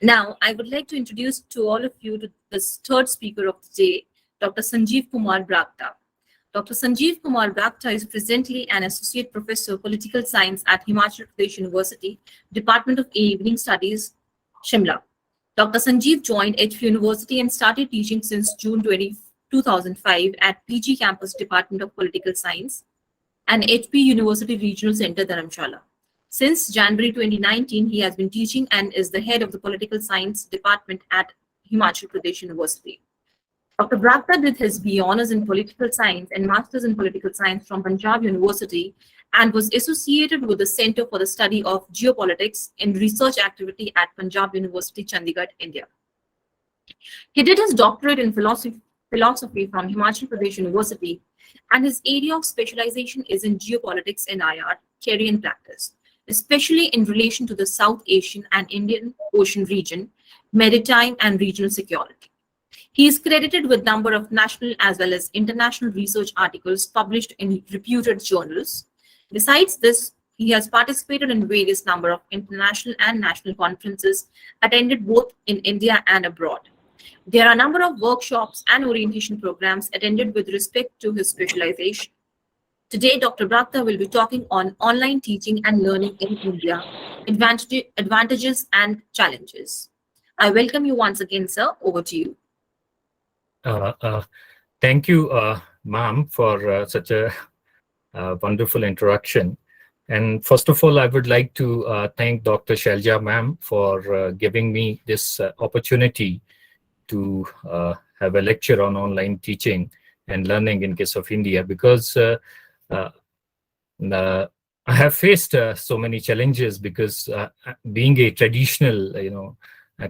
Now, I would like to introduce to all of you to this third speaker of the day, Dr. Sanjeev Kumar Bragta. Dr. Sanjeev Kumar Bragta is presently an Associate Professor of Political Science at Himachal Pradesh University, Department of Evening Studies, Shimla. Dr. Sanjeev joined HF University and started teaching since June 2005 at PG Campus Department of Political Science and HP University Regional Center, Dharamshala. Since January 2019, he has been teaching and is the head of the Political Science Department at Himachal Pradesh University. Dr. Brakta did his B Honours in Political Science and Masters in Political Science from Punjab University and was associated with the Center for the Study of Geopolitics in research activity at Punjab University, Chandigarh, India. He did his doctorate in philosophy from Himachal Pradesh University, and his area of specialization is in geopolitics and IR, theory and practice, especially in relation to the South Asian and Indian Ocean region, maritime and regional security. He is credited with a number of national as well as international research articles published in reputed journals. Besides this, he has participated in various number of international and national conferences attended both in India and abroad. There are a number of workshops and orientation programs attended with respect to his specialization. Today, Dr. Brakta will be talking on online teaching and learning in India, advantages and challenges. I welcome you once again, sir. Over to you. Thank you, ma'am, for such a wonderful introduction. And first of all, I would like to thank Dr. Shailja, ma'am, for giving me this opportunity to have a lecture on online teaching and learning in case of India, because I have faced so many challenges, because being a traditional,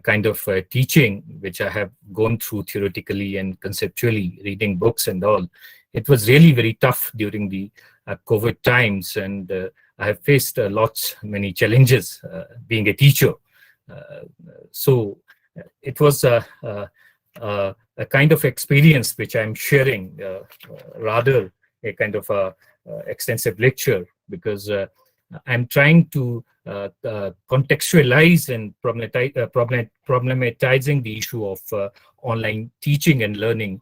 kind of teaching, which I have gone through theoretically and conceptually, reading books and all, it was really very tough during the COVID times, and I have faced many challenges being a teacher. So it was a kind of experience which I'm sharing, rather a kind of extensive lecture, because I'm trying to contextualize and problematizing the issue of online teaching and learning,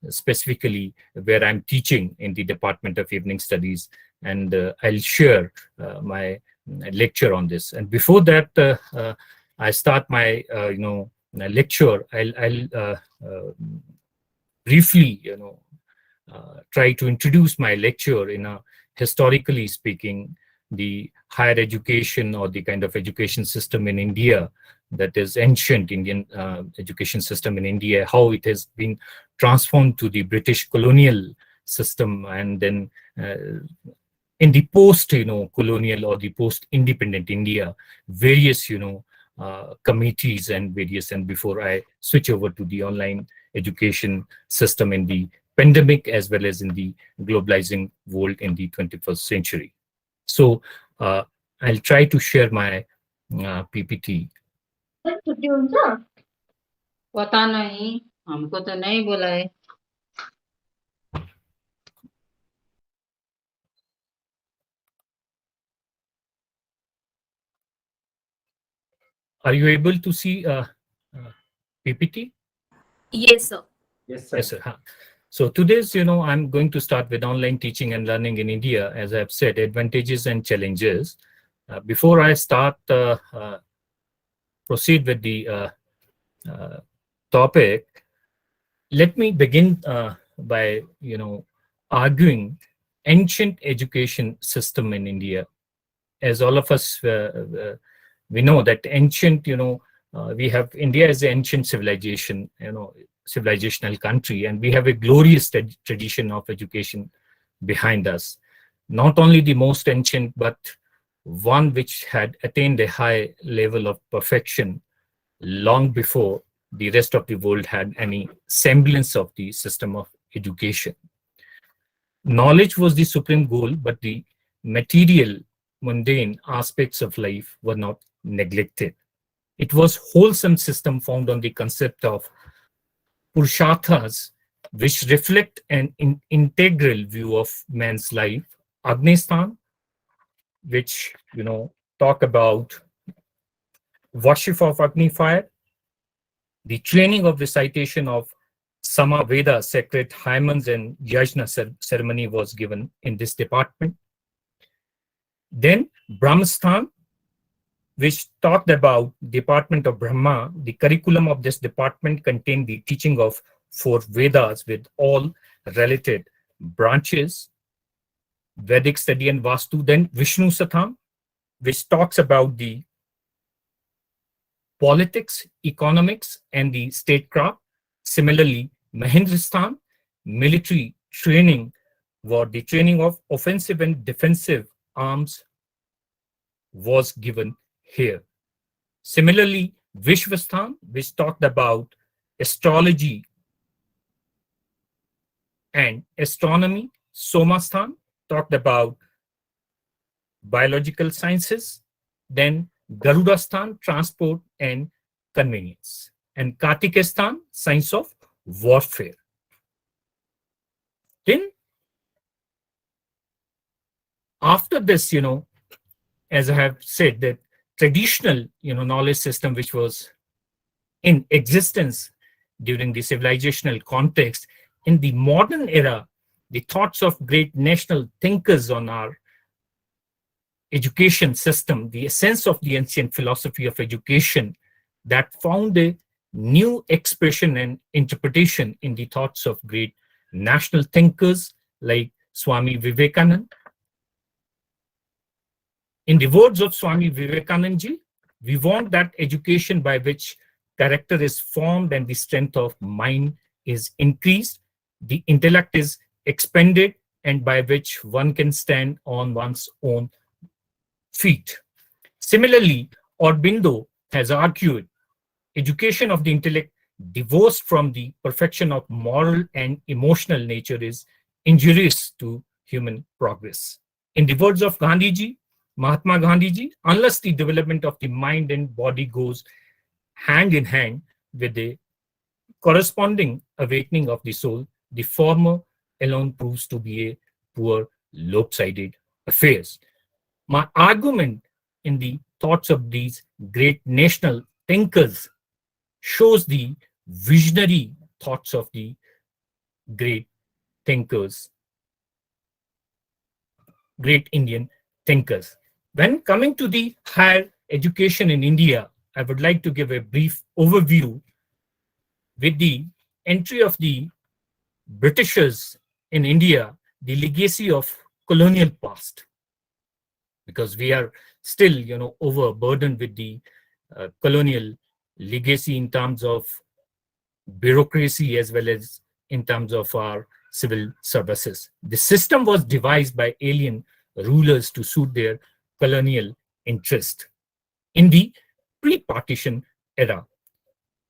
specifically where I'm teaching in the Department of Evening Studies, and I'll share my lecture on this. And before that, I start my lecture. I'll briefly try to introduce my lecture in a historically speaking the higher education or the kind of education system in India, that is ancient Indian education system in India, how it has been transformed to the British colonial system, and then in the post colonial or the post independent India, various committees and various, and before I switch over to the online education system in the pandemic as well as in the globalizing world in the 21st century. So I'll try to share my PPT. पता नहीं, हमको तो नहीं बोला है. Are you able to see PPT? Yes, sir. Yes, sir. Yes, sir. So today's, I'm going to start with online teaching and learning in India, as I've said, advantages and challenges. Before I start, proceed with the topic, let me begin by, arguing ancient education system in India. As all of us, we know that ancient, we have India as an ancient civilization, civilizational country, and we have a glorious tradition of education behind us. Not only the most ancient, but one which had attained a high level of perfection long before the rest of the world had any semblance of the system of education. Knowledge was the supreme goal, but the material, mundane aspects of life were not neglected. It was wholesome system found on the concept of Purusharthas, which reflect an integral view of man's life. Agnistan, which talk about worship of Agni fire, the training of recitation of Samaveda sacred hymns and yajna ceremony was given in this department. Then Brahmasthan, which talked about Department of Brahma. The curriculum of this department contained the teaching of 4 Vedas with all related branches, Vedic study and Vastu. Then Vishnu Satham, which talks about the politics, economics, and the statecraft. Similarly, Mahendrastan, military training, where the training of offensive and defensive arms was given here. Similarly, Vishwasthan, which talked about astrology and astronomy. Somastan talked about biological sciences. Then Garudastan, transport and convenience. And Kartikestan, science of warfare. Then after this, as I have said, that traditional, knowledge system which was in existence during the civilizational context, in the modern era, the thoughts of great national thinkers on our education system, the essence of the ancient philosophy of education, that found a new expression and interpretation in the thoughts of great national thinkers like Swami Vivekananda. In the words of Swami Vivekananda ji, we want that education by which character is formed and the strength of mind is increased, the intellect is expanded, and by which one can stand on one's own feet. Similarly, Aurobindo has argued education of the intellect divorced from the perfection of moral and emotional nature is injurious to human progress. In the words of Gandhiji, Mahatma Gandhiji, unless the development of the mind and body goes hand in hand with a corresponding awakening of the soul, the former alone proves to be a poor, lopsided affairs. My argument in the thoughts of these great national thinkers shows the visionary thoughts of the great thinkers, great Indian thinkers. When coming to the higher education in India, I would like to give a brief overview with the entry of the Britishers in India, the legacy of colonial past, because we are still, overburdened with the colonial legacy in terms of bureaucracy as well as in terms of our civil services. The system was devised by alien rulers to suit their colonial interest in the pre-partition era.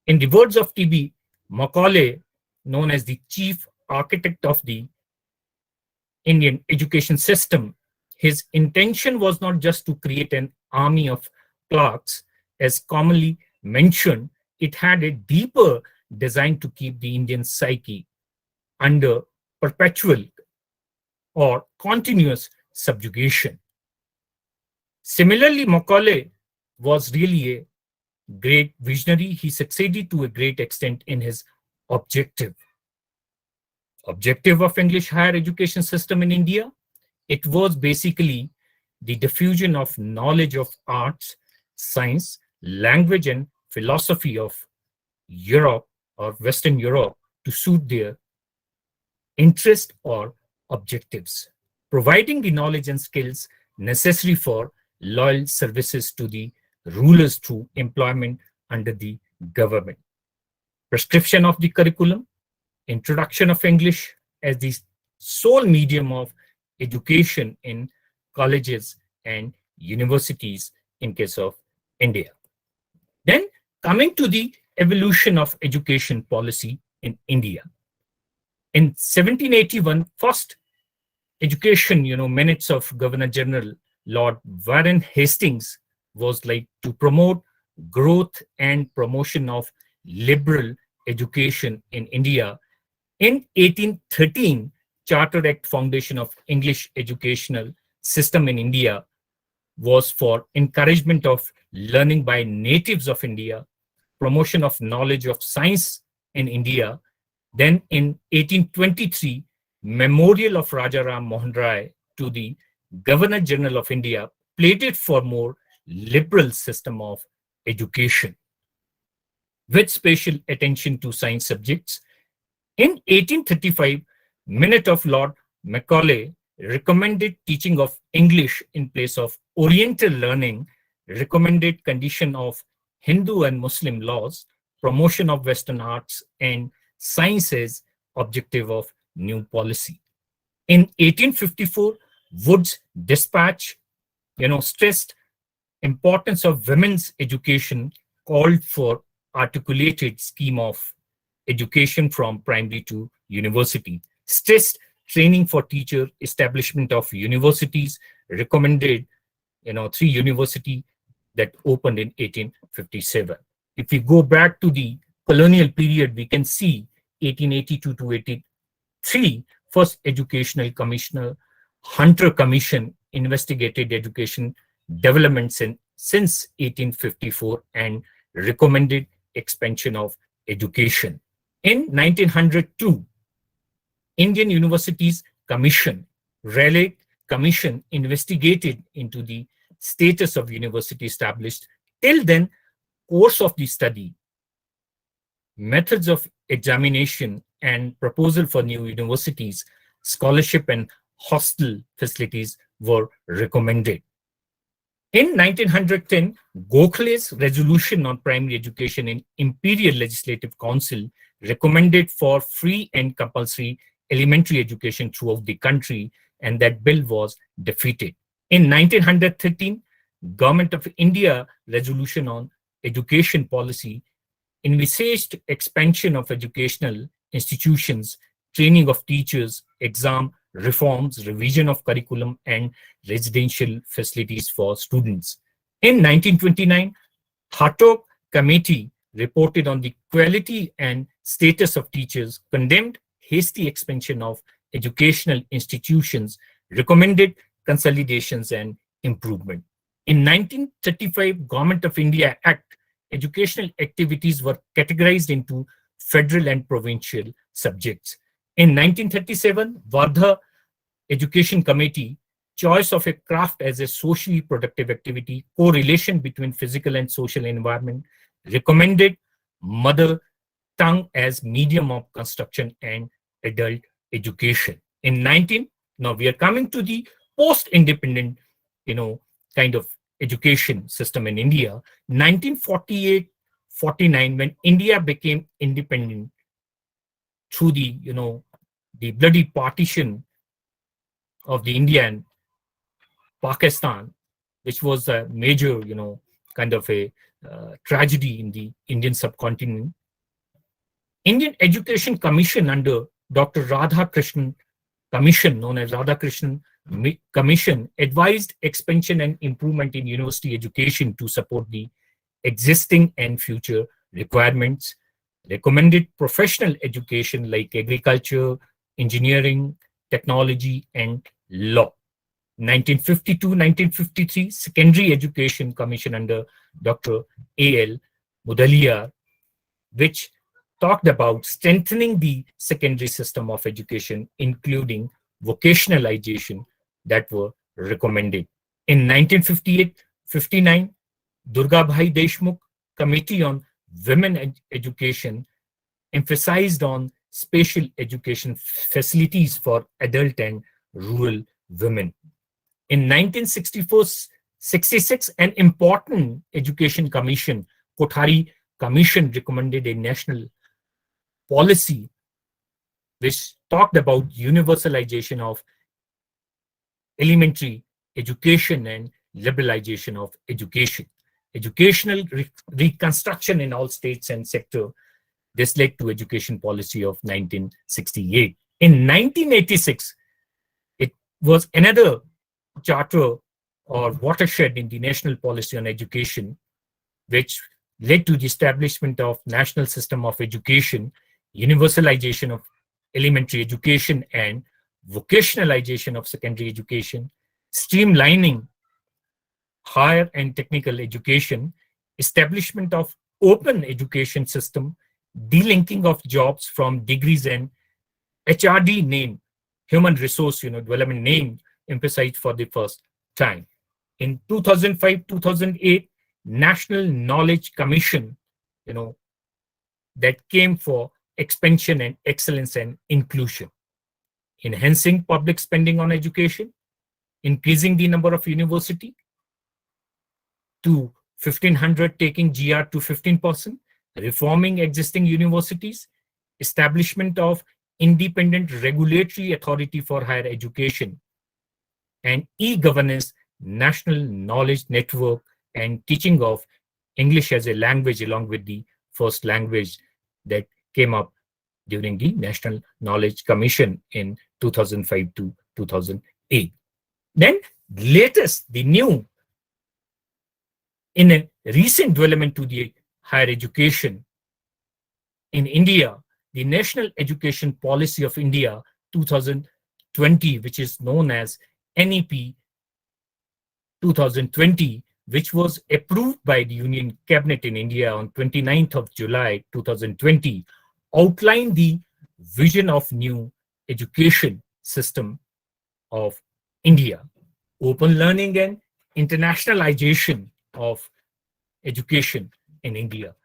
In the words of T.B. Macaulay, known as the chief architect of the Indian education system, his intention was not just to create an army of clerks, as commonly mentioned. It had a deeper design to keep the Indian psyche under perpetual or continuous subjugation. Similarly, Macaulay was really a great visionary. He succeeded to a great extent in his objective of English higher education system in India. It was basically the diffusion of knowledge of arts, science, language, and philosophy of Europe or Western Europe to suit their interest or objectives, providing the knowledge and skills necessary for loyal services to the rulers through employment under the government. Prescription of the curriculum, introduction of English as the sole medium of education in colleges and universities in case of India. Then coming to the evolution of education policy in India. In 1781, first education, minutes of Governor General Lord Warren Hastings was like to promote growth and promotion of liberal education in India. In 1813, Charter Act Foundation of English Educational System in India was for encouragement of learning by natives of India, promotion of knowledge of science in India. Then in 1823, Memorial of Raja Ram Mohan Rai to the Governor General of India pleaded for more liberal system of education with special attention to science subjects. In 1835, Minute of Lord Macaulay recommended teaching of English in place of Oriental learning, recommended condition of Hindu and Muslim laws, promotion of Western arts and sciences, objective of new policy. In 1854, Wood's dispatch, stressed importance of women's education, called for articulated scheme of education from primary to university, stressed training for teacher, establishment of universities, recommended 3 universities that opened in 1857. If we go back to the colonial period, we can see 1882 to 83, first educational commissioner, Hunter Commission, investigated education developments since 1854 and recommended expansion of education. In 1902, Indian Universities Commission, Raleigh Commission, investigated into the status of university established. Till then, course of the study, methods of examination and proposal for new universities, scholarship and hostel facilities were recommended. In 1910, Gokhale's resolution on primary education in Imperial Legislative Council recommended for free and compulsory elementary education throughout the country, and that bill was defeated. In 1913, Government of India resolution on education policy envisaged expansion of educational institutions, training of teachers, exam reforms, revision of curriculum, and residential facilities for students. In 1929, Hartog Committee reported on the quality and status of teachers, condemned hasty expansion of educational institutions, recommended consolidations and improvement. In 1935, Government of India Act, educational activities were categorized into federal and provincial subjects. In 1937, Wardha Education Committee, choice of a craft as a socially productive activity, correlation between physical and social environment, recommended mother tongue as medium of construction and adult education. Now we are coming to the post-independent, kind of education system in India. 1948-49, when India became independent through the, the bloody partition of the India and Pakistan, which was a major, kind of a tragedy in the Indian subcontinent. Indian Education Commission under Dr. Radhakrishnan Commission, known as Radhakrishnan Commission, advised expansion and improvement in university education to support the existing and future requirements, recommended professional education like agriculture, engineering, technology, and law. 1952-1953, Secondary Education Commission under Dr. A.L. Mudaliar, which talked about strengthening the secondary system of education, including vocationalization, that were recommended. In 1958-59, Durgabhai Deshmukh Committee on Women Education emphasized on special education facilities for adult and rural women. In 1964-66, an important education commission, Kothari Commission, recommended a national policy which talked about universalization of elementary education and liberalization of education. Educational reconstruction in all states and sector. This led to education policy of 1968. In 1986, it was another charter or watershed in the national policy on education, which led to the establishment of national system of education, universalization of elementary education, and vocationalization of secondary education, streamlining higher and technical education, establishment of open education system, delinking of jobs from degrees, and HRD name, human resource development name, emphasized for the first time. In 2005-2008, National Knowledge Commission, that came for expansion and excellence and inclusion, enhancing public spending on education, increasing the number of university to 1,500, taking GR to 15%, reforming existing universities, establishment of independent regulatory authority for higher education, and e-governance, national knowledge network, and teaching of English as a language along with the first language that came up during the National Knowledge Commission in 2005 to 2008. Then latest, the new, in a recent development to the higher education in India, the National Education Policy of India 2020, which is known as NEP 2020, which was approved by the Union Cabinet in India on 29th of July 2020, outlined the vision of new education system of India, open learning and internationalization of education in India.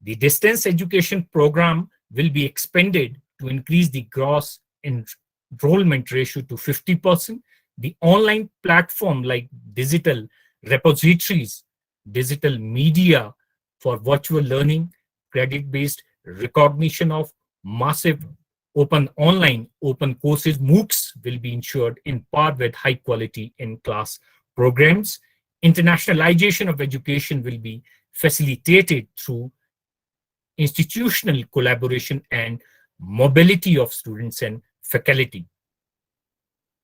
The distance education program will be expanded to increase the gross enrollment ratio to 50%. The online platform like digital repositories, digital media for virtual learning, credit-based recognition of massive open courses, MOOCs, will be ensured in par with high quality in-class programs. Internationalization of education will be facilitated through institutional collaboration and mobility of students and faculty.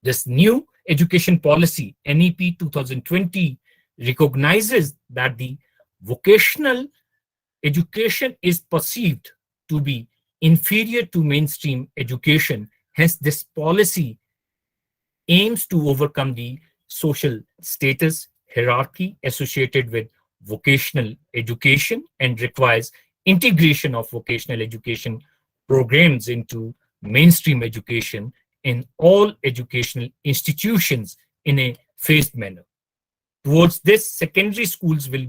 This new education policy, NEP 2020, recognizes that the vocational education is perceived to be inferior to mainstream education. Hence, this policy aims to overcome the social status hierarchy associated with vocational education and requires integration of vocational education programs into mainstream education in all educational institutions in a phased manner. Towards this, secondary schools will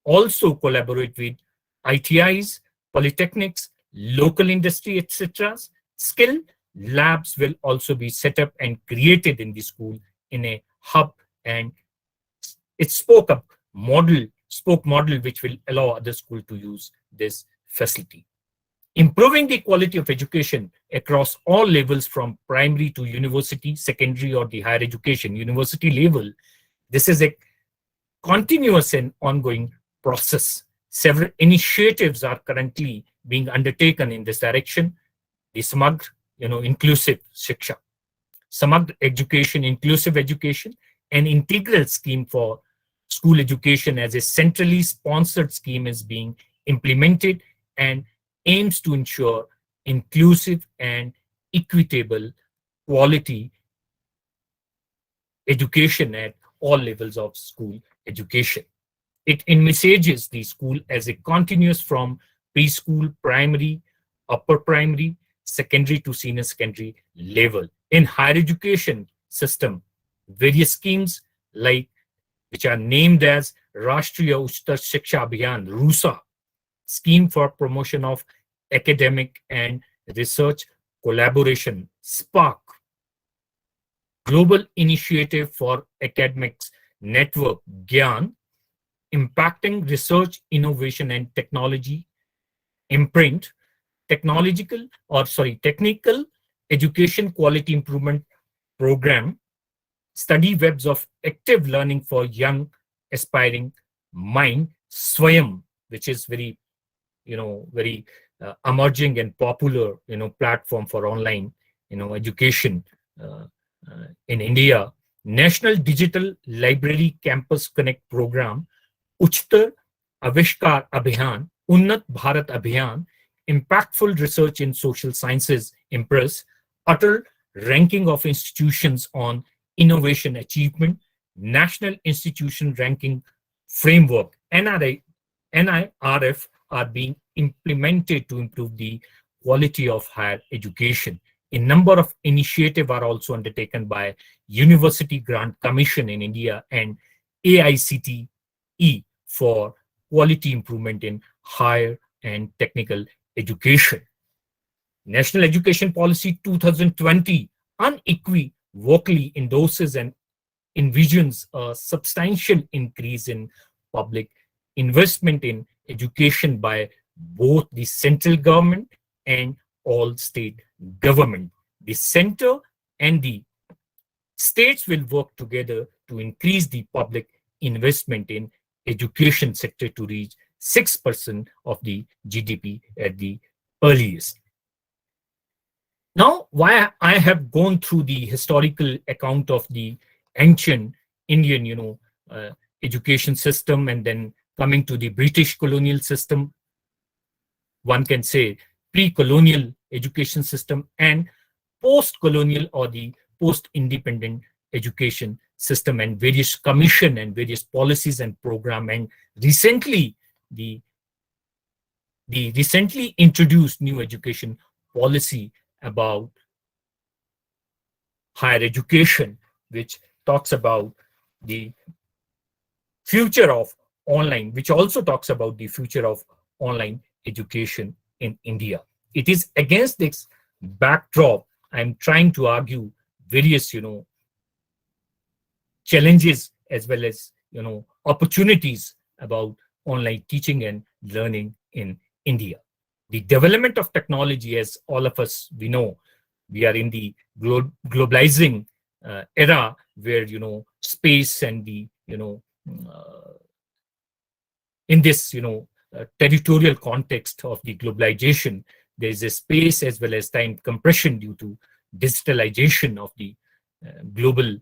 also collaborate with ITIs, polytechnics, local industry, etc. Skill labs will also be set up and created in the school in a hub and it spoke model which will allow other schools to use this facility. Improving the quality of education across all levels from primary to university, secondary, or the higher education, university level. This is a continuous and ongoing process. Several initiatives are currently being undertaken in this direction. The Samagr, inclusive Shiksha, Samagr education, inclusive education, an integral scheme for school education as a centrally sponsored scheme is being implemented and aims to ensure inclusive and equitable quality education at all levels of school education. It envisages the school as a continuous from preschool, primary, upper primary, secondary to senior secondary level. In higher education system, various schemes which are named as Rashtriya Uchtar Shiksha Abhiyan, RUSA, Scheme for Promotion of Academic and Research Collaboration, SPARC, Global Initiative for Academics Network, GYAN, Impacting Research, Innovation and Technology, Imprint, Technical Education Quality Improvement Program, Study Webs of Active Learning for Young Aspiring Mind, SWAYAM, which is very emerging and popular, platform for online, education in India. National Digital Library Campus Connect Program, Uchtar Avishkar Abhiyan, Unnat Bharat Abhiyan, Impactful Research in Social Sciences, IMPRESS, Utter Ranking of Institutions on Innovation Achievement, National Institution Ranking Framework, NIRF, are being implemented to improve the quality of higher education. A number of initiatives are also undertaken by University Grant Commission in India and AICTE for quality improvement in higher and technical education. National Education Policy 2020 unequivocally endorses and envisions a substantial increase in public investment in education by both the central government and all state government. The center and the states will work together to increase the public investment in education sector to reach 6% of the GDP at the earliest. Now, why I have gone through the historical account of the ancient Indian, education system, and then coming to the British colonial system, one can say pre-colonial education system, and post-colonial or the post-independent education system, and various commission and various policies and program, and recently the recently introduced new education policy about higher education, which talks about the future of online, which also talks about the future of online education in India. It is against this backdrop I'm trying to argue various, challenges as well as, opportunities about online teaching and learning in India. The development of technology, as all of us, we know, we are in the globalizing era where, space and the, in this, territorial context of the globalization, there is a space as well as time compression due to digitalization of the global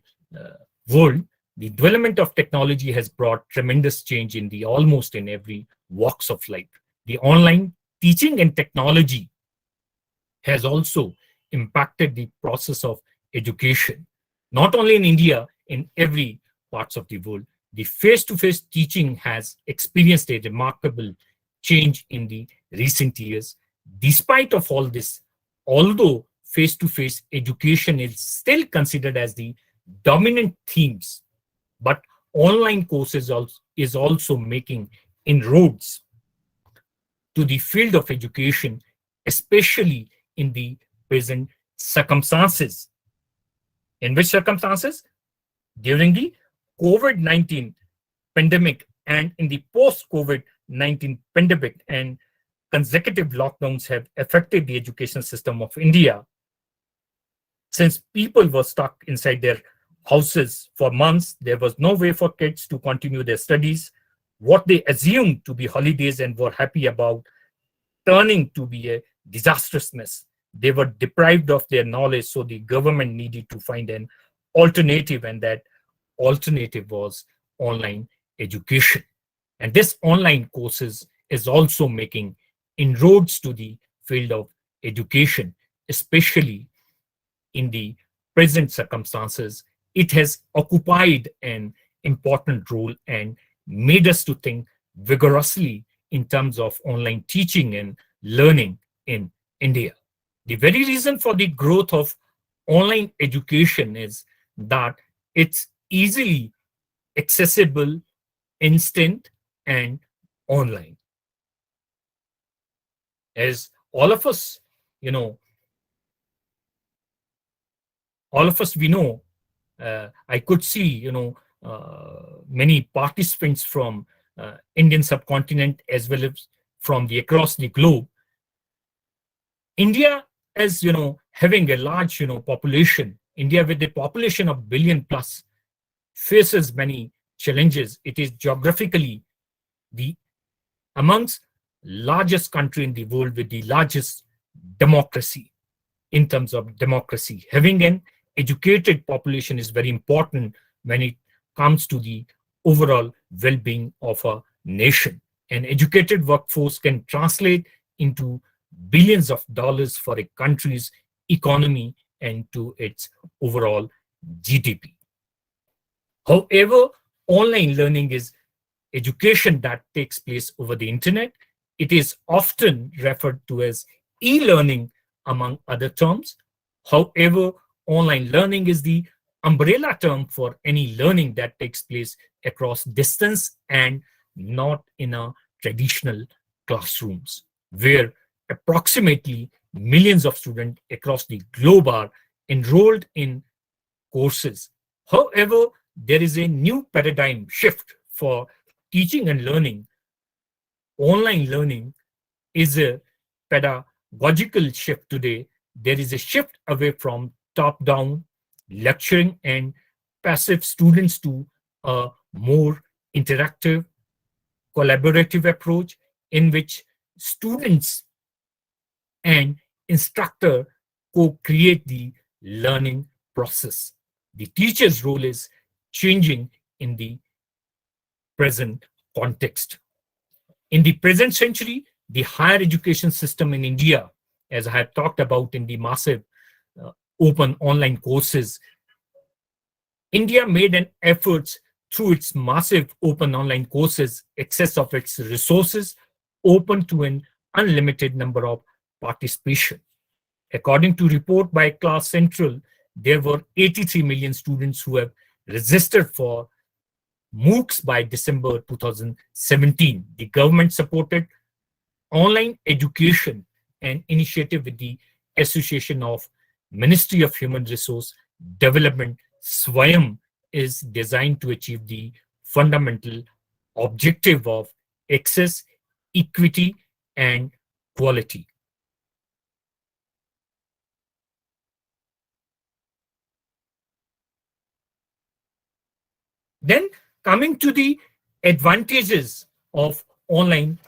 world. The development of technology has brought tremendous change in the almost in every walks of life. The online teaching and technology has also impacted the process of education, not only in India, in every parts of the world. The face-to-face teaching has experienced a remarkable change in the recent years. Despite of all this, although face-to-face education is still considered as the dominant themes, but online courses is also making inroads to the field of education, especially in the present circumstances. In which circumstances? During the COVID-19 pandemic and in the post-COVID-19 pandemic, and consecutive lockdowns have affected the education system of India. Since people were stuck inside their houses for months, there was no way for kids to continue their studies. What they assumed to be holidays and were happy about turning to be a disastrous mess. They were deprived of their knowledge, so the government needed to find an alternative, and that alternative was online education. And this online courses is also making inroads to the field of education, especially in the present circumstances. It has occupied an important role and made us to think vigorously in terms of online teaching and learning in India. The very reason for the growth of online education is that it's easily accessible, instant, and online. As all of us, we know, I could see, many participants from Indian subcontinent as well as from the across the globe. India, as having a large, population, India with a population of billion plus, faces many challenges. It is geographically the amongst largest country in the world with the largest democracy. In terms of democracy, having an educated population is very important when it comes to the overall well-being of a nation. An educated workforce can translate into billions of dollars for a country's economy and to its overall GDP. However, online learning is education that takes place over the internet. It is often referred to as e-learning among other terms. However, online learning is the umbrella term for any learning that takes place across distance and not in a traditional classrooms, where approximately millions of students across the globe are enrolled in courses. However, there is a new paradigm shift for teaching and learning. Online learning is a pedagogical shift today. There is a shift away from top-down lecturing and passive students to a more interactive, collaborative approach in which students and instructor co-create the learning process. The teacher's role is changing in the present context. In the present century, the higher education system in India, as I have talked about in the massive open online courses, India made an effort through its massive open online courses, access of its resources, open to an unlimited number of participation. According to report by Class Central, there were 83 million students who have registered for MOOCs by December 2017. The government supported online education, an initiative with the Association of Ministry of Human Resource Development, SWAYAM, is designed to achieve the fundamental objective of access, equity, and quality. Then coming to the advantages of online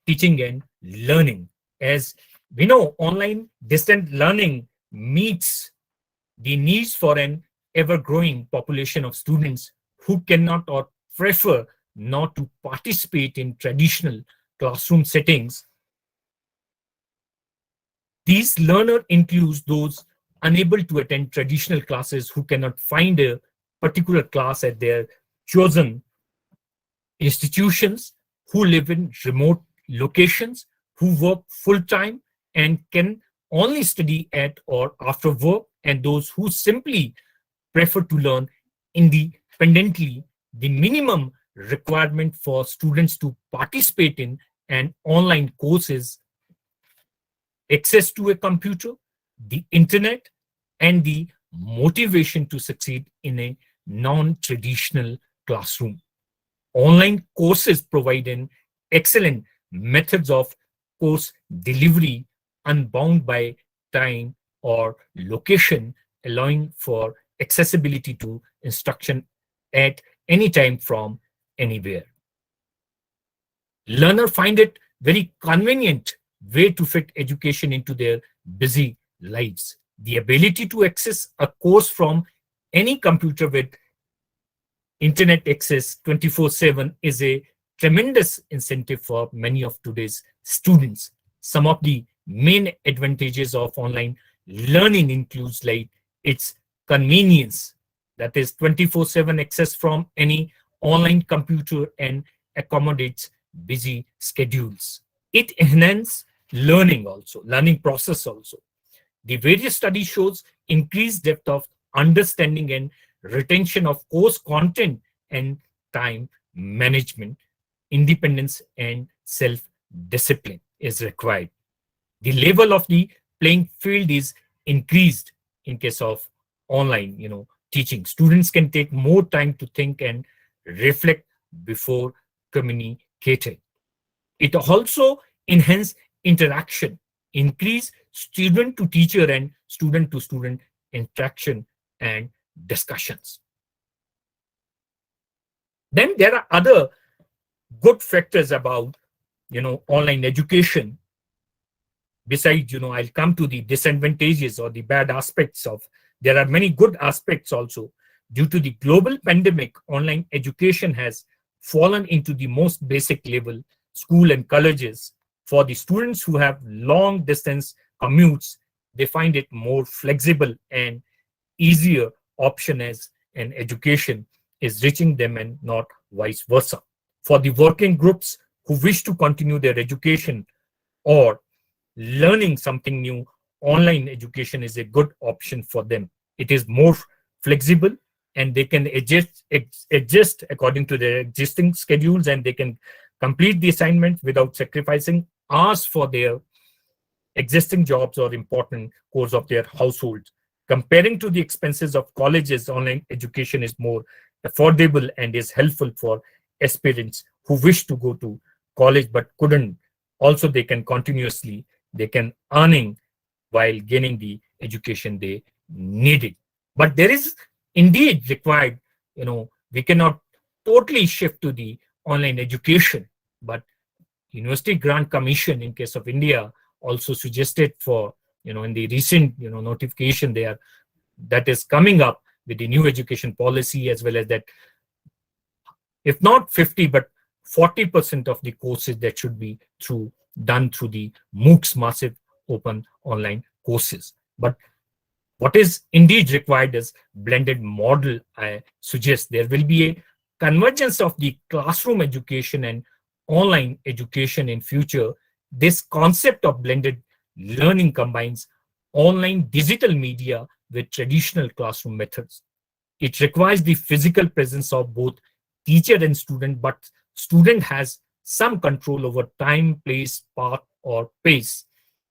teaching and learning. As we know, online distant learning meets the needs for an ever-growing population of students who cannot or prefer not to participate in traditional classroom settings. These learners include those unable to attend traditional classes who cannot find a particular class at their chosen institutions, who live in remote locations, who work full-time and can only study at or after work, and those who simply prefer to learn independently. The minimum requirement for students to participate in an online course is access to a computer, the internet, and the motivation to succeed in a non-traditional classroom. Online courses provide an excellent methods of course delivery, unbound by time or location, allowing for accessibility to instruction at any time from anywhere. Learners find it very convenient way to fit education into their busy lives. The ability to access a course from any computer with internet access 24/7 is a tremendous incentive for many of today's students. Some of the main advantages of online learning includes like its convenience, that is 24/7 access from any online computer and accommodates busy schedules. It enhances learning process also. The various studies shows increased depth of understanding and retention of course content and time management. Independence and self-discipline is required. The level of the playing field is increased in case of online, teaching. Students can take more time to think and reflect before communicating. It also enhances interaction, increase student to teacher and student to student interaction and discussions. Then there are other good factors about, online education. Besides, I'll come to the disadvantages or the bad aspects of, there are many good aspects also. Due to the global pandemic, online education has fallen into the most basic level, school and colleges. For the students who have long distance commutes, they find it more flexible and easier option as an education is reaching them and not vice versa. For the working groups who wish to continue their education or learning something new, online education is a good option for them. It is more flexible and they can adjust according to their existing schedules, and they can complete the assignment without sacrificing hours for their existing jobs or important course of their household. Comparing to the expenses of colleges, online education is more affordable and is helpful for aspirants who wish to go to college but couldn't. Also, they can earning while gaining the education they needed. But there is indeed required, we cannot totally shift to the online education, but University Grant Commission in case of India also suggested for, in the recent, notification there that is coming up with the new education policy, as well as that if not 50, but 40% of the courses that should be done through the MOOCs, massive open online courses. But what is indeed required is blended model. I suggest there will be a convergence of the classroom education and online education in future. This concept of blended learning combines online digital media with traditional classroom methods. It requires the physical presence of both teacher and student, but student has some control over time, place, path, or pace.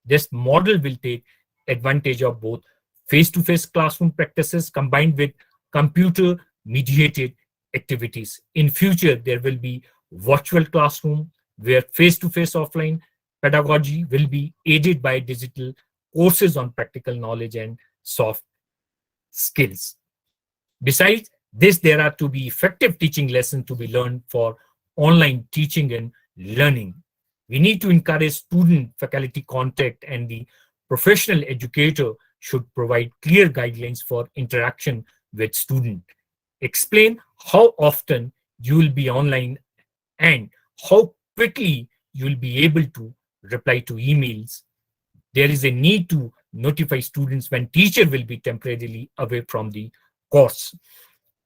This model will take advantage of both face-to-face classroom practices combined with computer-mediated activities. In future, there will be virtual classroom where face-to-face offline pedagogy will be aided by digital courses on practical knowledge and soft skills. Besides this, there are to be effective teaching lessons to be learned for online teaching and learning. We need to encourage student-faculty contact, and the professional educator should provide clear guidelines for interaction with student. Explain how often you will be online and how quickly you will be able to reply to emails. There is a need to notify students when teacher will be temporarily away from the course.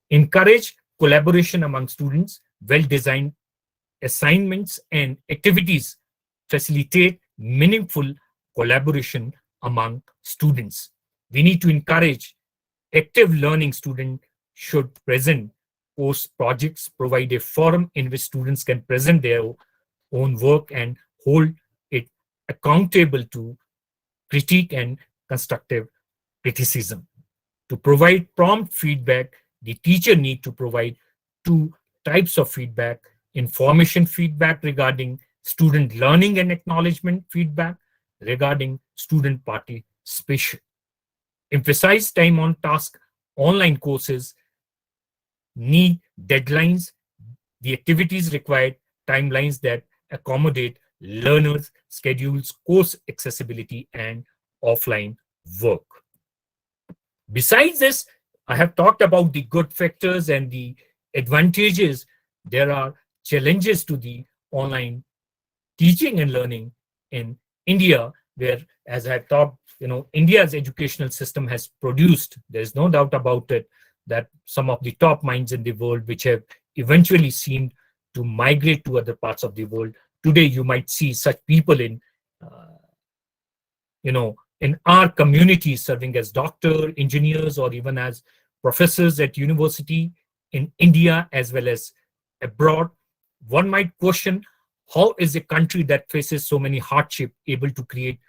Encourage collaboration among students. Well-designed assignments and activities facilitate meaningful collaboration among students. We need to encourage active learning. Students should present course projects, provide a forum in which students can present their own work and hold it accountable to critique and constructive criticism. To provide prompt feedback, the teacher needs to provide two types of feedback: information feedback regarding student learning and acknowledgement feedback regarding student participation. Emphasize time on task. Online courses need deadlines. The activities require timelines that accommodate learners' schedules, course accessibility, and offline work. Besides this, I have talked about the good factors and the advantages. There are challenges to the online teaching and learning in India, where, as I've talked, India's educational system has produced, there's no doubt about it, that some of the top minds in the world, which have eventually seemed to migrate to other parts of the world. Today, you might see such people in our community serving as doctor, engineers, or even as professors at university in India as well as abroad. One might question, how is a country that faces so many hardships able to create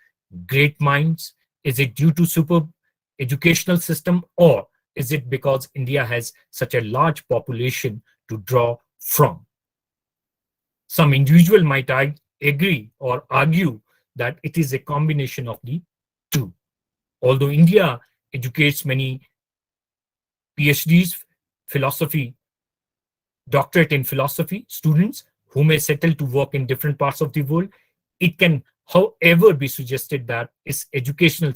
great minds? Is it due to superb educational system, or is it because India has such a large population to draw from? Some individual might agree or argue that it is a combination of the two. Although India educates many PhDs, philosophy, doctorate in philosophy students who may settle to work in different parts of the world, it can, however, be suggested that its educational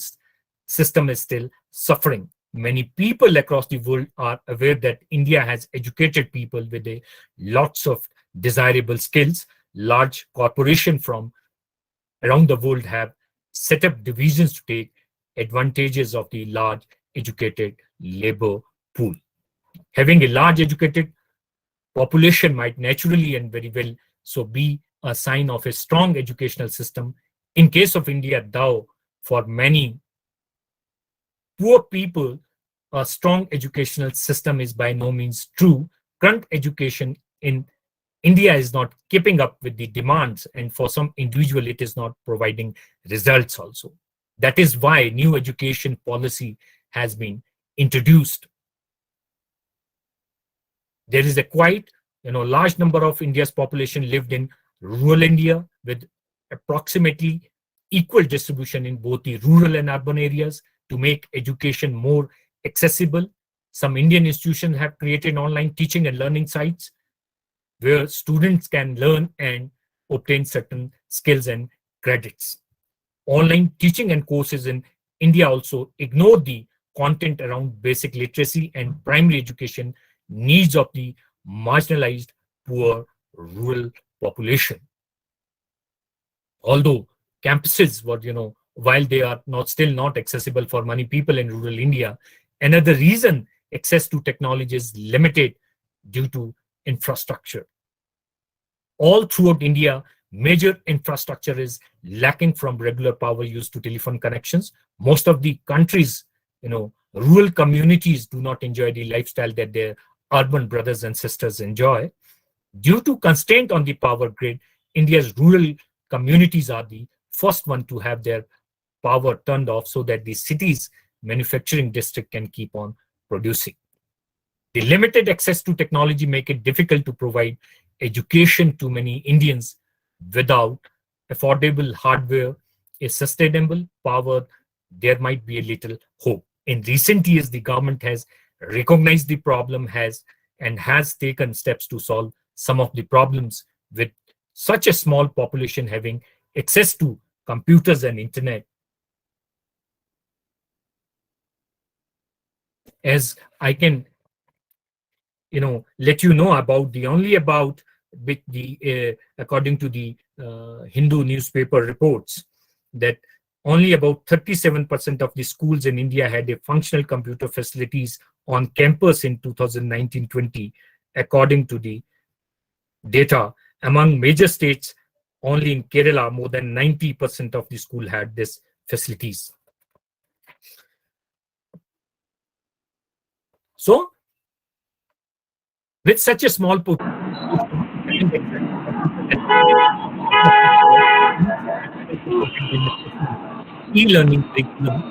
system is still suffering. Many people across the world are aware that India has educated people with lots of desirable skills. Large corporations from around the world have set up divisions to take advantages of the large educated labor pool. Having a large educated population might naturally and very well so be a sign of a strong educational system. In case of India, though, for many poor people, a strong educational system is by no means true. Current education in India is not keeping up with the demands, and for some individual, it is not providing results also. That is why new education policy has been introduced. There is a quite large number of India's population lived in rural India with approximately equal distribution in both the rural and urban areas. To make education more accessible, some Indian institutions have created online teaching and learning sites where students can learn and obtain certain skills and credits. Online teaching and courses in India also ignore the content around basic literacy and primary education needs of the marginalized, poor, rural population. Although campuses were, while they are still not accessible for many people in rural India, another reason access to technology is limited due to infrastructure. All throughout India, major infrastructure is lacking, from regular power use to telephone connections. Most of the countries, rural communities do not enjoy the lifestyle that their urban brothers and sisters enjoy. Due to constraint on the power grid, India's rural communities are the first one to have their power turned off so that the city's manufacturing district can keep on producing. The limited access to technology make it difficult to provide education to many Indians. Without affordable hardware, a sustainable power, there might be a little hope. In recent years, the government has recognized the problem and has taken steps to solve some of the problems. With such a small population having access to computers and internet, as I can let you know about according to the Hindu newspaper reports, that only about 37% of the schools in India had a functional computer facilities on campus in 2019-20. According to the data, among major states, only in Kerala, more than 90% of the school had these facilities. So, with such a small e-learning curriculum,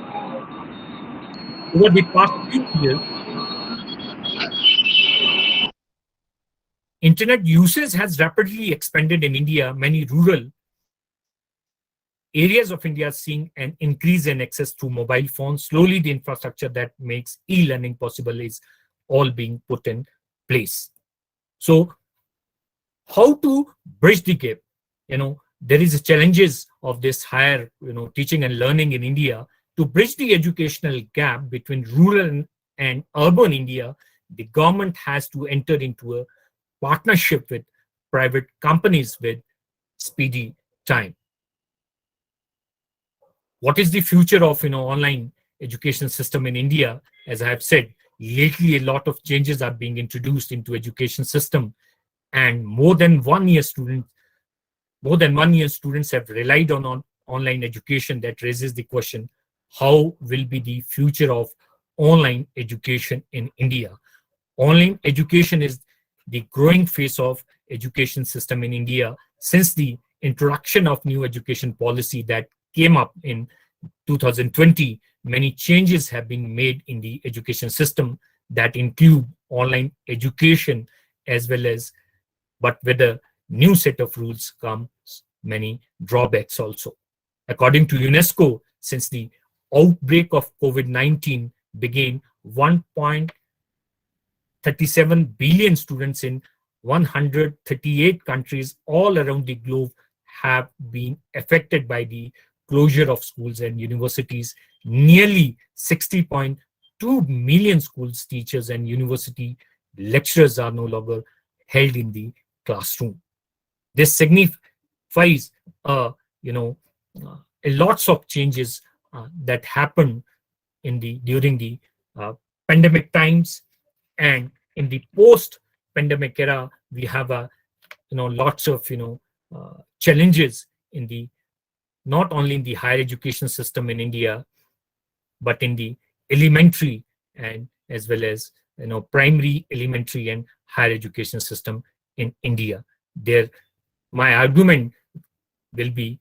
over the past few years, internet usage has rapidly expanded in India. Many rural areas of India are seeing an increase in access through mobile phones. Slowly, the infrastructure that makes e-learning possible is all being put in place. So, how to bridge the gap? There is challenges of this higher, teaching and learning in India. To bridge the educational gap between rural and urban India, the government has to enter into a partnership with private companies with speedy time. What is the future of online education system in India? As I have said, lately a lot of changes are being introduced into education system, and more than 1 year students have relied on online education. That raises the question, how will be the future of online education in India? Online education is the growing face of education system in India since the introduction of new education policy that came up in 2020. Many changes have been made in the education system that include online education as well as, but with a new set of rules comes many drawbacks also. According to UNESCO, since the outbreak of COVID-19 began, 1.37 billion students in 138 countries all around the globe have been affected by the closure of schools and universities. Nearly 60.2 million schools, teachers, and university lecturers are no longer held in the classroom. This signifies, lots of changes that happen during the pandemic times, And in the post-pandemic era, we have a lots of challenges in the not only in the higher education system in India, but in the elementary and as well as primary, elementary, and higher education system in India. There, my argument will be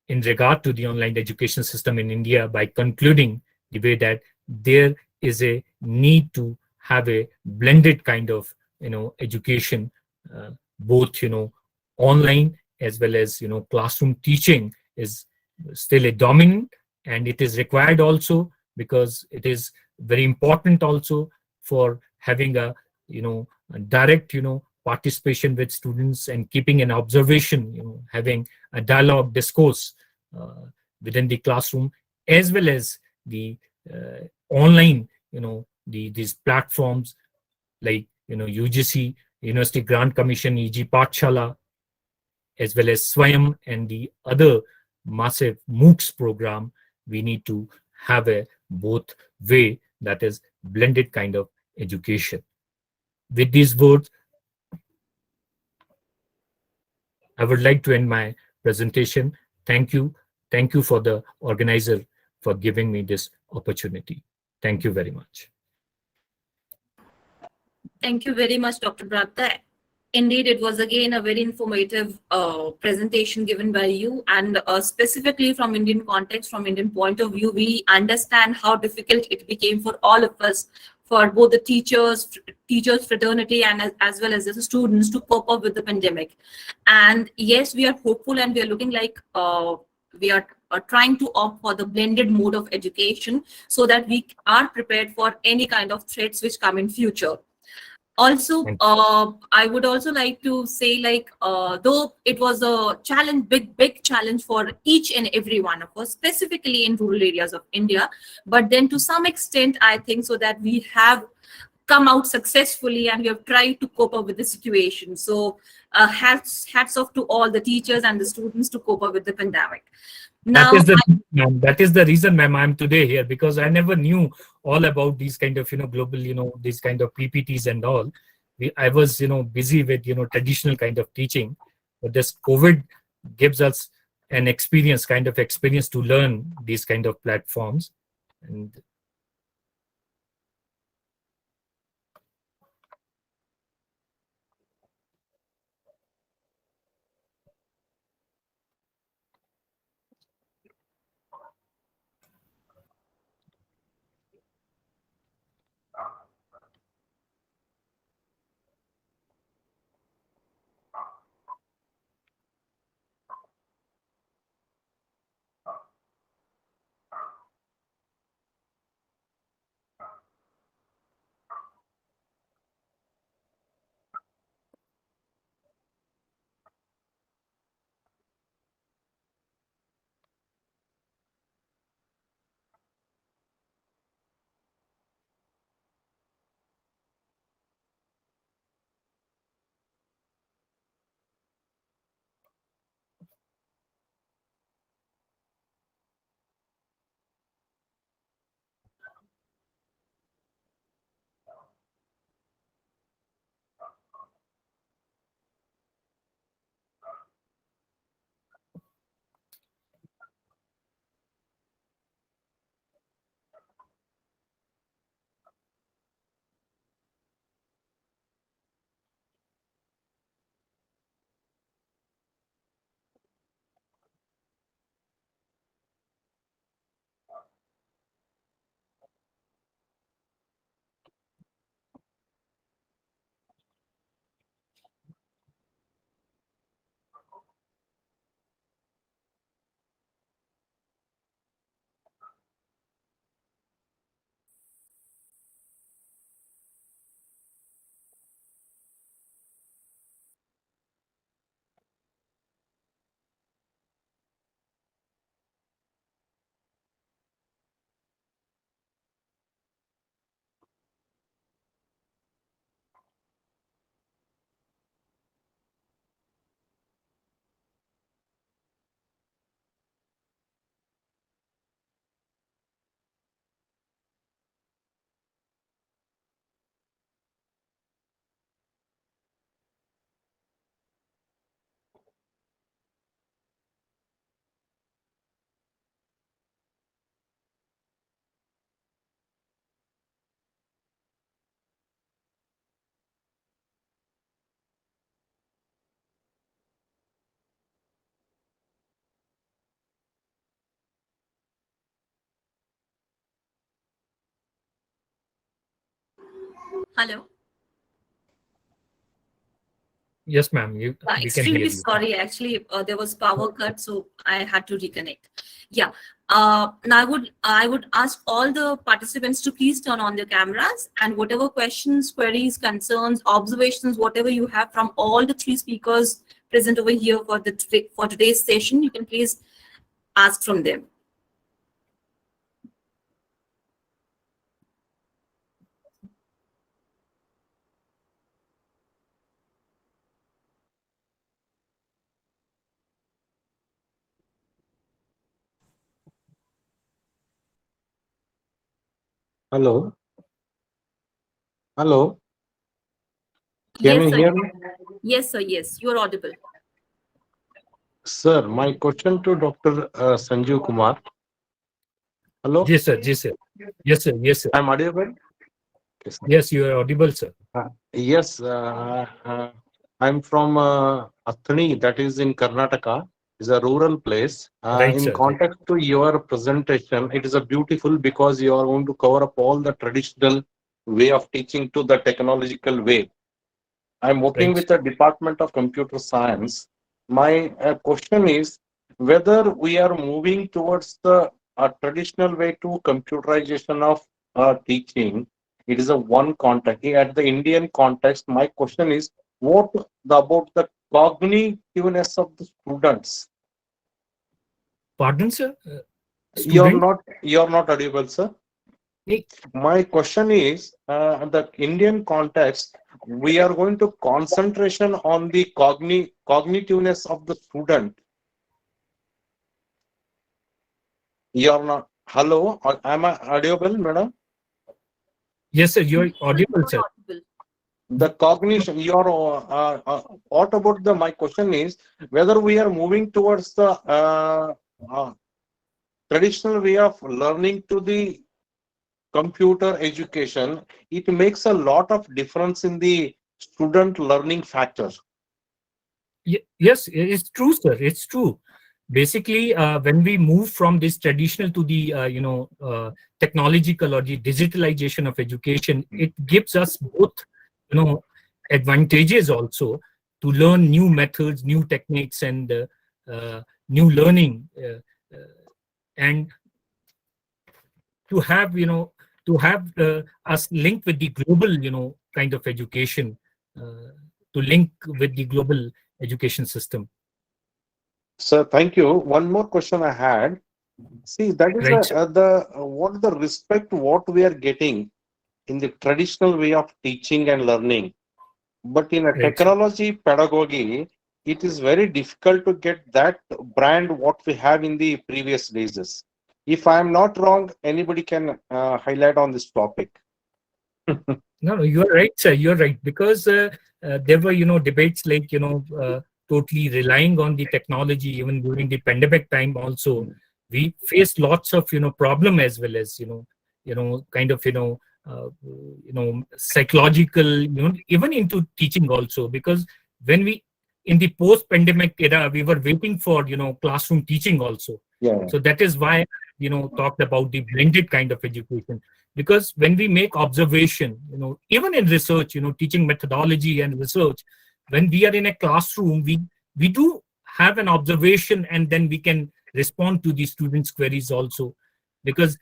in regard to the online education system in India by concluding the way that there is a need to have a blended kind of education, both online as well as classroom teaching is still a dominant, and it is required also because it is very important also for having a a direct participation with students and keeping an observation, having a dialogue discourse uh, within the classroom, as well as the online these platforms like UGC, University Grant Commission, EG Pathshala, as well as Swayam and the other massive MOOCs program. We need to have a both way, that is blended kind of education. With these words, I would like to end my presentation. Thank you. Thank you for the organizer for giving me this opportunity. Thank you very much. Thank you very much, Dr. Brakta. Indeed, it was again a very informative presentation given by you, and specifically from Indian context, from Indian point of view, we understand how difficult it became for all of us, for both the teachers fraternity, and as well as the students to cope up with the pandemic. And yes, we are hopeful, and we are looking like we are trying to opt for the blended mode of education so that we are prepared for any kind of threats which come in future. Also, I would also like to say, like, though it was a challenge, big challenge for each and every one of us, specifically in rural areas of India, but then to some extent, I think so that we have come out successfully and we have tried to cope up with the situation. So hats off to all the teachers and the students to cope up with the pandemic. Now, That is the reason, ma'am, I'm today here, because I never knew all about these kind of global these kind of PPTs and all. I was busy with traditional kind of teaching, but this COVID gives us an experience, kind of experience to learn these kind of platforms. And Hello. Yes, ma'am. We can hear Extremely you. sorry. Actually, there was power cut, so I had to reconnect. Yeah. Now I would ask all the participants to please turn on their cameras, and whatever questions, queries, concerns, observations, whatever you have from all the three speakers present over here for today's session, you can please ask from them. Hello. Hello. Can Yes, you sir. hear me? Yes, sir. Yes, you're audible. Sir, my question to Dr. Sanjeev Kumar. Hello. Yes, sir. Yes, sir. Yes, sir. Yes, sir. I'm audible? Yes, sir. Yes, you are audible, sir. Yes, I'm from Athani, that is in Karnataka. It's a rural place. Right, In sir. context to your presentation, it is a beautiful because you are going to cover up all the traditional way of teaching to the technological way. I'm working Right. with the Department of Computer Science. My question is whether we are moving towards the traditional way to computerization of teaching. It is a one context. At the Indian context, my question is about the cognitiveness of the students. Pardon, sir? You're Student? not audible, sir. Hey. My question is, the Indian context, we are going to concentration on the cognitiveness of the student. You're not. Hello, am I audible, madam? Yes, sir. You're audible, sir. Audible. The cognition. What about the? My question is whether we are moving towards the traditional way of learning to the computer education. It makes a lot of difference in the student learning factor. Yes, it's true, sir. It's true. Basically, when we move from this traditional to the technological or the digitalization of education, it gives us both advantages also to learn new methods, new techniques, and new learning, and to have us linked with the global kind of education, to link with the global education system. Sir, thank you. One more question I had. See, that is Right, sir. what the respect what we are getting in the traditional way of teaching and learning. But in a Right, sir. technology pedagogy, it is very difficult to get that brand what we have in the previous days. If I am not wrong, anybody can highlight on this topic. No, you're right, sir. You're right, because there were debates like totally relying on the technology even during the pandemic time. Also, we faced lots of problem as well as kind of psychological even into teaching also, because when we in the post-pandemic era we were waiting for classroom teaching also. Yeah. So that is why talked about the blended kind of education. Because when we make observation, even in research, teaching methodology and research, when we are in a classroom, we do have an observation, and then we can respond to the students' queries also. Because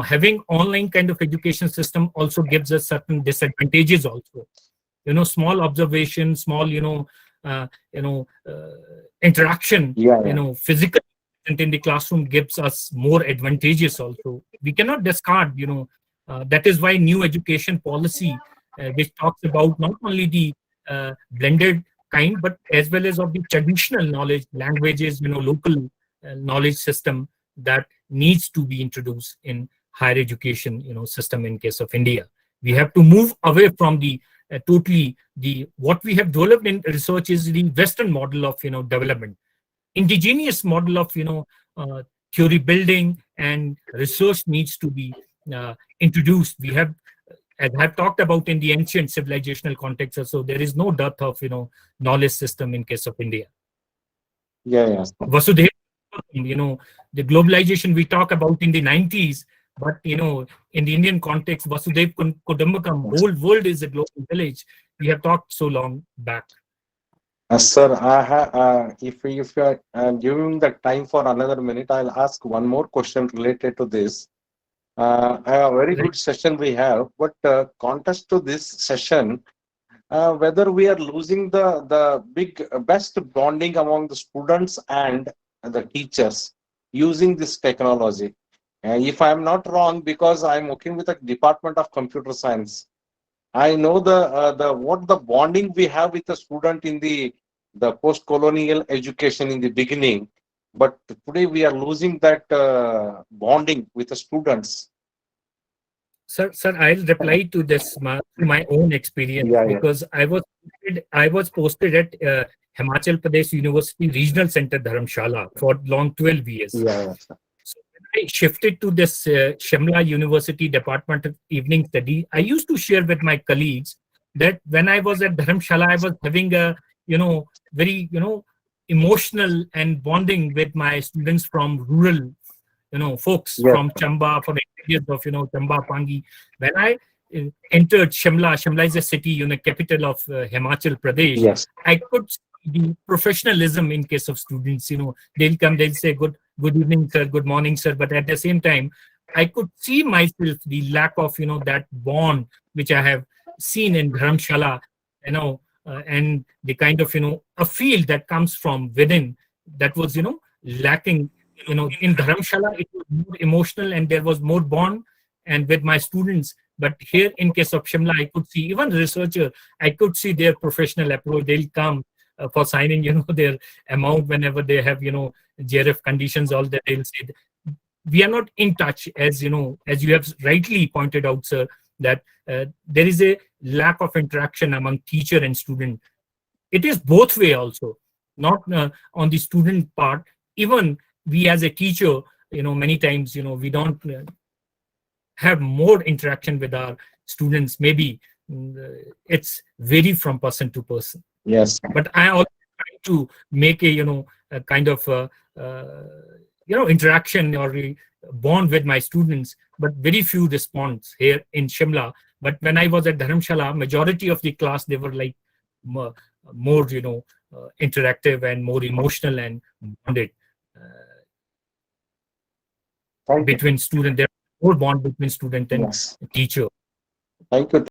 having online kind of education system also gives us certain disadvantages also. Small observation, small interaction, physical in the classroom gives us more advantages also. We cannot discard, that is why new education policy, which talks about not only the blended kind, but as well as of the traditional knowledge, languages, local knowledge system that needs to be introduced in higher education, system in case of India. We have to move away from the totally what we have developed in research is the Western model of development. Indigenous model of theory building and research needs to be introduced. We have, as I have talked about in the ancient civilizational context, so there is no dearth of knowledge system in case of India. Yeah. Vasudhaiva, the globalization we talk about in the 90s, But in the Indian context, Vasudev Kudumbakam, whole world is a global village. We have talked so long back. Sir, if you are giving the time for another minute, I'll ask one more question related to this. A very good session we have, but contrast to this session, whether we are losing the best bonding among the students and the teachers using this technology. If I'm not wrong, because I'm working with the Department of Computer Science, I know what the bonding we have with the student in the post-colonial education in the beginning, but today we are losing that bonding with the students. Sir, I'll reply to this my own experience, Yeah. because I was posted at Himachal Pradesh University Regional Center Dharamshala for long 12 years. Yeah. So when I shifted to this Shimla University Department of Evening Study, I used to share with my colleagues that when I was at Dharamshala, I was having a very emotional and bonding with my students from rural folks, Yes. from Chamba, from areas of Chamba, Pangi. When I entered Shimla is a city, capital of Himachal Pradesh. Yes. I could see the professionalism in case of students. They'll come, they'll say good evening, sir, good morning, sir. But at the same time, I could see myself the lack of that bond which I have seen in Dharamshala, and the kind of a feel that comes from within that was lacking. In Dharamshala, it was more emotional and there was more bond and with my students. But here in case of Shimla, I could see even researcher, I could see their professional approach. They'll come for signing, their amount whenever they have, JRF conditions, all that they'll say. We are not in touch, as you have rightly pointed out, sir, that there is a lack of interaction among teacher and student. It is both way also, not on the student part. Even we as a teacher, many times, we don't have more interaction with our students. Maybe it's vary from person to person. Yes. But I also try to make a kind of interaction or bond with my students, but very few response here in Shimla. But when I was at Dharamshala, majority of the class, they were like more interactive and more emotional and bonded between student. There more bond between student and Yes. teacher. Thank you.